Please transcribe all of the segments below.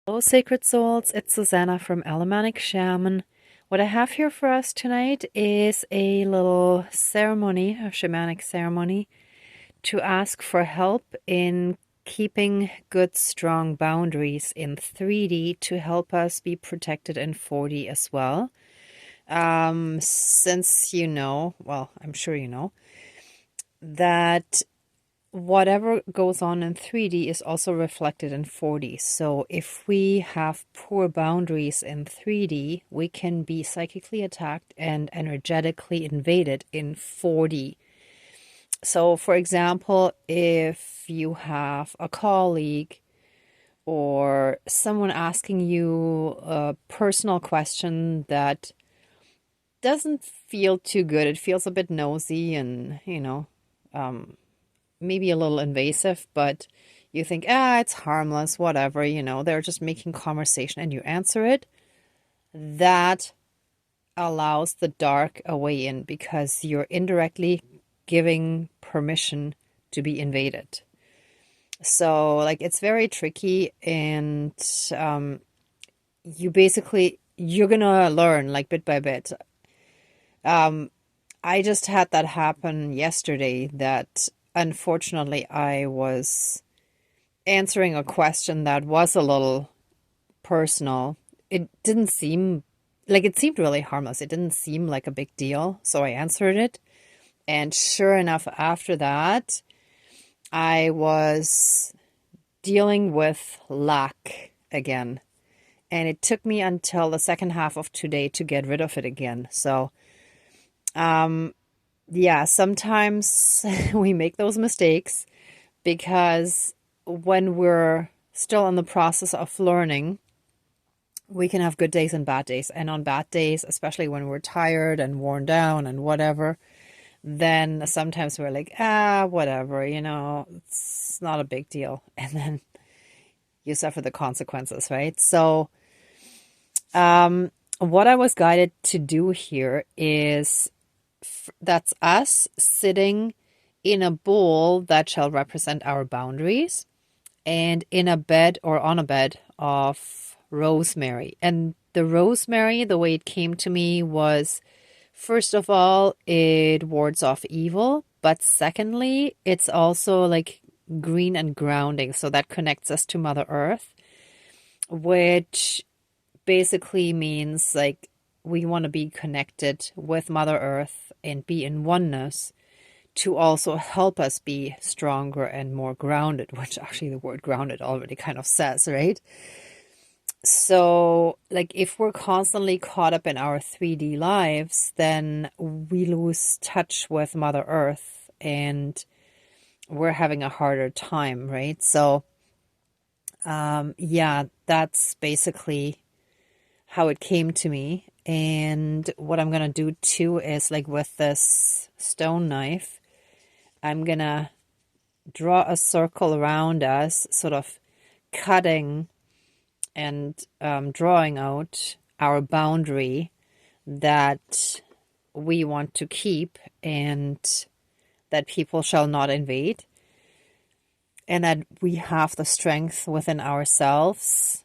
Hello, Sacred Souls. It's Susanna from Alamanic Shaman. What I have here for us tonight is a little ceremony, a shamanic ceremony, to ask for help in keeping good, strong boundaries in 3D to help us be protected in 4D as well. Since well, I'm sure you know, that whatever goes on in 3D is also reflected in 4D. So if we have poor boundaries in 3D, we can be psychically attacked and energetically invaded in 4D. So, for example, if you have a colleague or someone asking you a personal question that doesn't feel too good, it feels a bit nosy and, maybe a little invasive, but you think, it's harmless, whatever, they're just making conversation and you answer it, that allows the dark a way in because you're indirectly giving permission to be invaded. So, like, it's very tricky, and you're gonna learn like bit by bit. I just had that happen yesterday that unfortunately I was answering a question that was a little personal. It didn't seem it seemed really harmless. It didn't seem like a big deal. So I answered it. And sure enough, after that, I was dealing with lack again. And it took me until the second half of today to get rid of it again. So, yeah, sometimes we make those mistakes because when we're still in the process of learning, we can have good days and bad days. And on bad days, especially when we're tired and worn down and whatever, then sometimes we're like, whatever, it's not a big deal. And then you suffer the consequences, right? So, what I was guided to do here is that's us sitting in a bowl that shall represent our boundaries and in a bed or on a bed of rosemary. And the rosemary, the way it came to me was, first of all, it wards off evil. But secondly, it's also like green and grounding. So that connects us to Mother Earth, which basically means like we want to be connected with Mother Earth and be in oneness to also help us be stronger and more grounded, which actually the word grounded already kind of says, right? So, like, if we're constantly caught up in our 3D lives, then we lose touch with Mother Earth and we're having a harder time, right? So, yeah, that's basically how it came to me. And what I'm going to do too is like with this stone knife, I'm going to draw a circle around us, sort of cutting and drawing out our boundary that we want to keep and that people shall not invade, and that we have the strength within ourselves,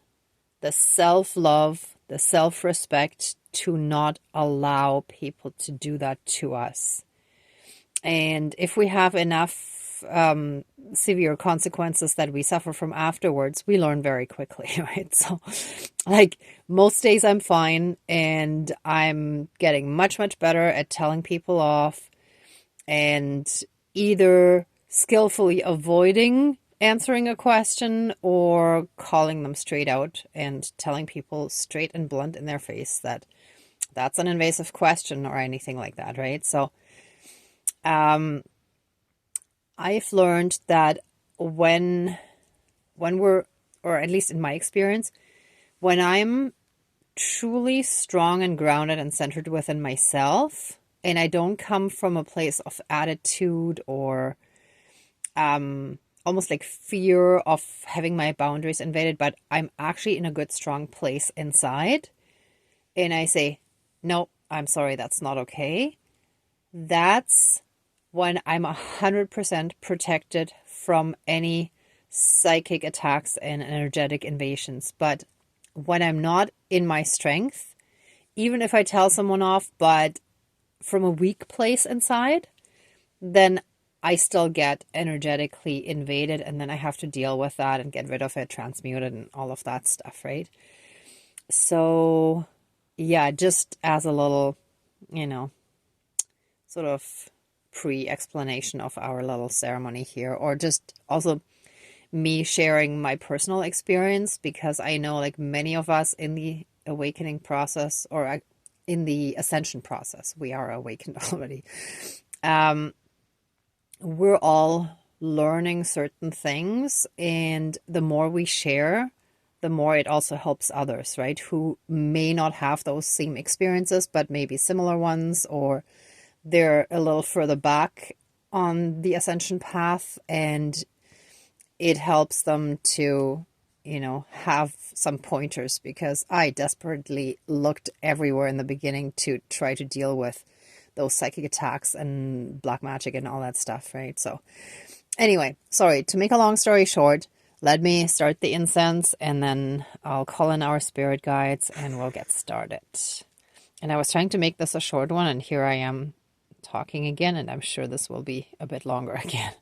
the self-love, the self-respect to not allow people to do that to us. And if we have enough severe consequences that we suffer from afterwards, we learn very quickly, right? So, like, most days I'm fine and I'm getting much, much better at telling people off and either skillfully avoiding answering a question or calling them straight out and telling people straight and blunt in their face that that's an invasive question or anything like that, right? So, I've learned that when we're, or at least in my experience, when I'm truly strong and grounded and centered within myself, and I don't come from a place of attitude or almost like fear of having my boundaries invaded, but I'm actually in a good, strong place inside, and I say, no, I'm sorry, that's not okay. That's when I'm 100% protected from any psychic attacks and energetic invasions. But when I'm not in my strength, even if I tell someone off, but from a weak place inside, then I still get energetically invaded, and then I have to deal with that and get rid of it, transmute it, and all of that stuff, right? So, yeah, just as a little, sort of pre-explanation of our little ceremony here, or just also me sharing my personal experience, because I know like many of us in the awakening process, or in the ascension process, we are awakened already. We're all learning certain things, and the more we share, the more it also helps others, right? Who may not have those same experiences, but maybe similar ones, or they're a little further back on the ascension path, and it helps them to, have some pointers, because I desperately looked everywhere in the beginning to try to deal with those psychic attacks and black magic and all that stuff, right? So anyway, sorry, to make a long story short, let me start the incense, and then I'll call in our spirit guides and we'll get started. And I was trying to make this a short one, and here I am talking again, and I'm sure this will be a bit longer again.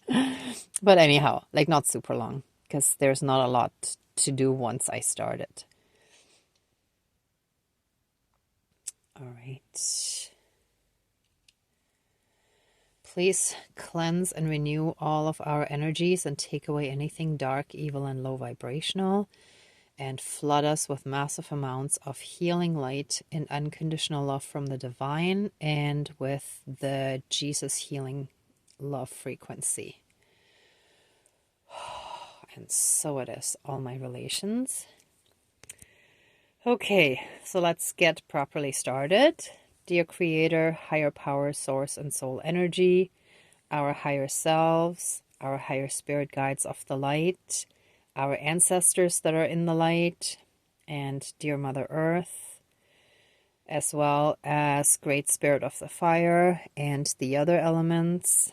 But anyhow, like not super long, because there's not a lot to do once I start it. All right. Please cleanse and renew all of our energies and take away anything dark, evil, and low vibrational, and flood us with massive amounts of healing light and unconditional love from the divine, and with the Jesus healing love frequency. And so it is, all my relations. Okay, so let's get properly started. Dear Creator, higher power, source, and soul energy, our higher selves, our higher spirit guides of the light, our ancestors that are in the light, and dear Mother Earth, as well as Great Spirit of the Fire and the other elements,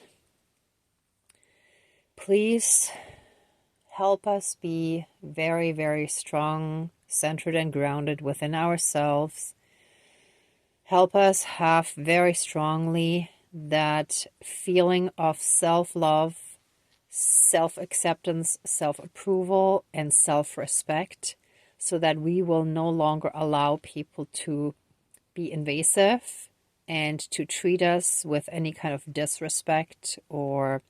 please help us be very, very strong, centered, and grounded within ourselves. Help us have very strongly that feeling of self-love, self-acceptance, self-approval, and self-respect, so that we will no longer allow people to be invasive and to treat us with any kind of disrespect, or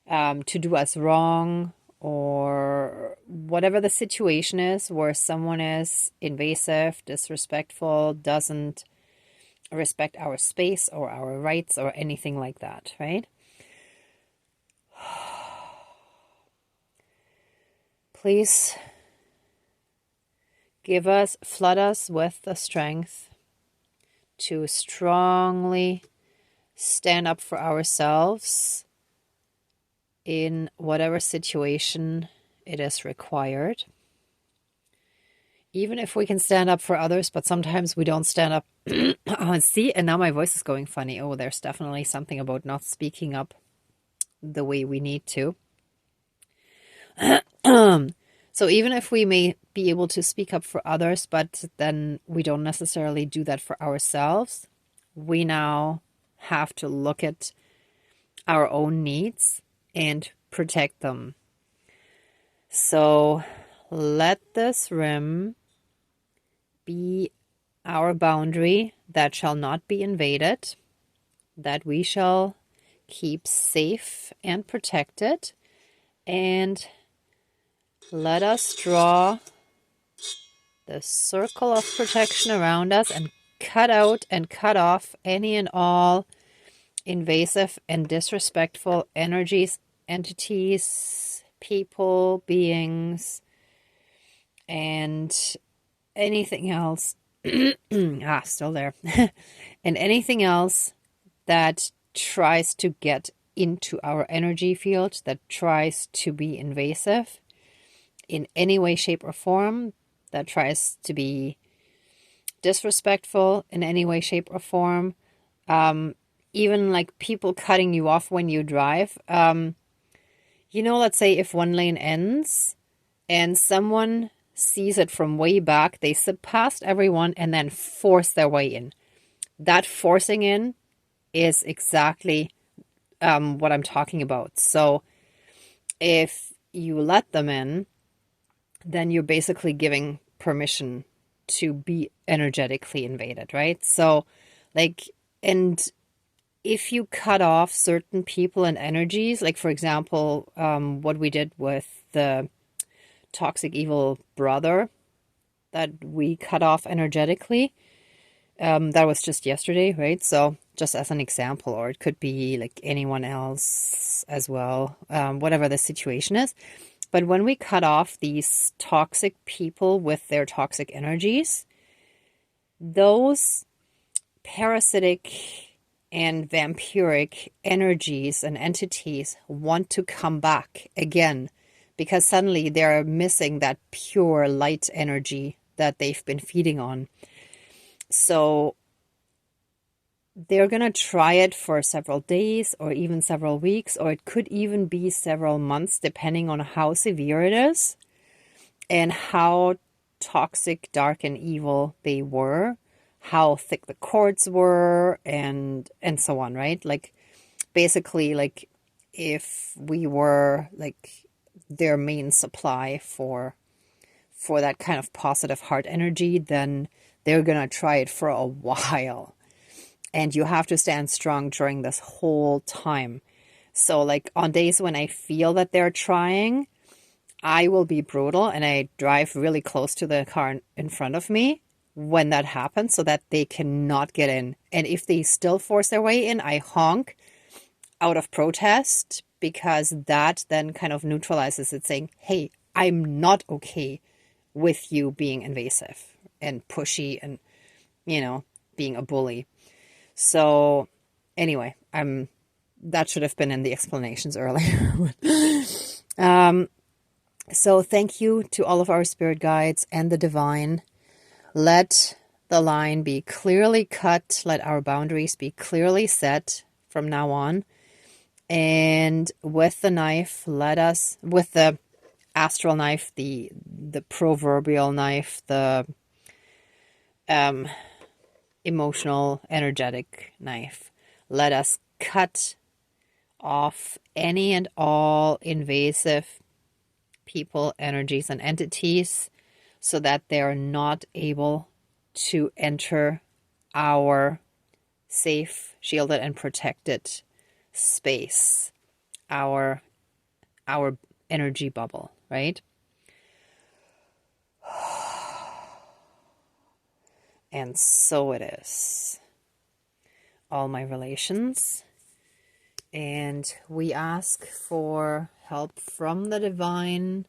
to do us wrong, or whatever the situation is where someone is invasive, disrespectful, doesn't respect our space or our rights or anything like that, right? Please flood us with the strength to strongly stand up for ourselves in whatever situation it is required. Even if we can stand up for others, but sometimes we don't stand up. See, and now my voice is going funny. Oh, there's definitely something about not speaking up the way we need to. So even if we may be able to speak up for others, but then we don't necessarily do that for ourselves, we now have to look at our own needs and protect them. So let this rim be our boundary that shall not be invaded, that we shall keep safe and protected, and let us draw the circle of protection around us and cut out and cut off any and all invasive and disrespectful energies, entities, people, beings, and anything else. Still there. And anything else that tries to get into our energy field, that tries to be invasive in any way, shape, or form, that tries to be disrespectful in any way, shape, or form. Even like people cutting you off when you drive. let's say if one lane ends and someone sees it from way back, they zip past everyone and then force their way in. That forcing in is exactly what I'm talking about. So if you let them in, then you're basically giving permission to be energetically invaded, right? So, like, and if you cut off certain people and energies, like, for example, what we did with the toxic evil brother that we cut off energetically, that was just yesterday, right? So, just as an example, or it could be like anyone else as well, whatever the situation is. But when we cut off these toxic people with their toxic energies, those parasitic and vampiric energies and entities want to come back again because suddenly they're missing that pure light energy that they've been feeding on. So they're going to try it for several days or even several weeks, or it could even be several months, depending on how severe it is and how toxic, dark, and evil they were, how thick the cords were, and so on, right? Like, basically, like, if we were like their main supply for that kind of positive heart energy, then they're going to try it for a while. And you have to stand strong during this whole time. So, like, on days when I feel that they're trying, I will be brutal and I drive really close to the car in front of me when that happens so that they cannot get in. And if they still force their way in, I honk out of protest, because that then kind of neutralizes it, saying, hey, I'm not okay with you being invasive and pushy and, being a bully. So anyway, that should have been in the explanations earlier. So thank you to all of our spirit guides and the divine. Let the line be clearly cut. Let our boundaries be clearly set from now on. And with the knife, with the astral knife, the proverbial knife, the emotional, energetic knife, let us cut off any and all invasive people, energies, and entities so that they're not able to enter our safe, shielded, and protected space, our energy bubble, right? And so it is. All my relations. And we ask for help from the divine,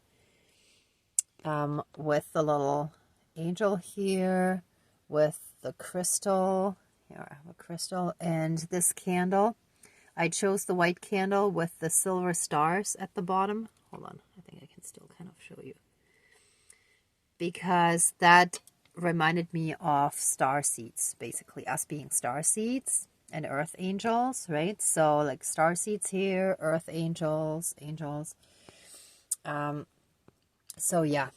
with the little angel here, with the crystal. Here I have a crystal and this candle. I chose the white candle with the silver stars at the bottom. Hold on, I think I can still kind of show you. Because that reminded me of star seeds, basically us being star seeds and earth angels, right? So like star seeds here, earth angels. So yeah,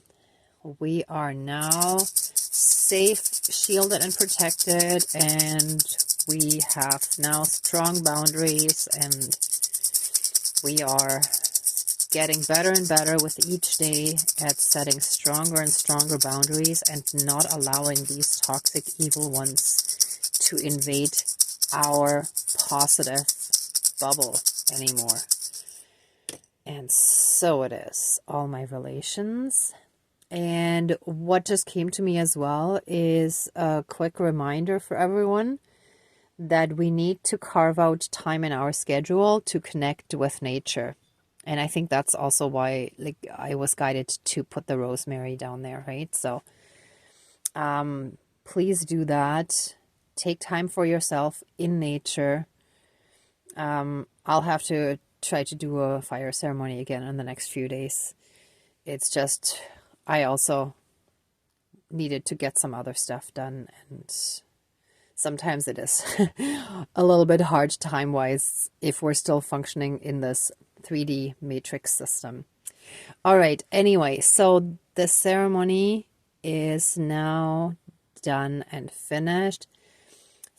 we are now safe, shielded, and protected, and we have now strong boundaries, and we are getting better and better with each day at setting stronger and stronger boundaries and not allowing these toxic evil ones to invade our positive bubble anymore. And so it is, all my relations. And what just came to me as well is a quick reminder for everyone that we need to carve out time in our schedule to connect with nature. And I think that's also why, like, I was guided to put the rosemary down there, right? So please do that. Take time for yourself in nature. I'll have to try to do a fire ceremony again in the next few days. It's just, I also needed to get some other stuff done, and sometimes it is a little bit hard time-wise if we're still functioning in this 3D matrix system. All right. Anyway, so the ceremony is now done and finished.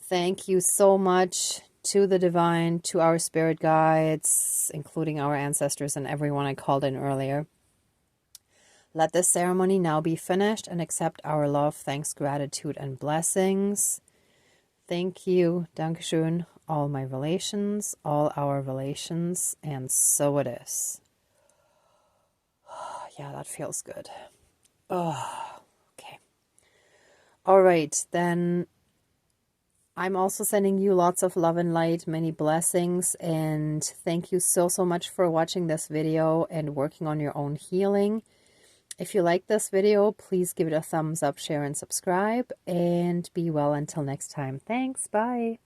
Thank you so much to the divine, to our spirit guides, including our ancestors and everyone I called in earlier. Let this ceremony now be finished and accept our love, thanks, gratitude, and blessings. Thank you, Dankeschön, all my relations, all our relations, and so it is. Yeah, that feels good. Oh, okay. All right, then I'm also sending you lots of love and light, many blessings, and thank you so much for watching this video and working on your own healing. If you like this video, please give it a thumbs up, share, and subscribe, and be well until next time. Thanks. Bye.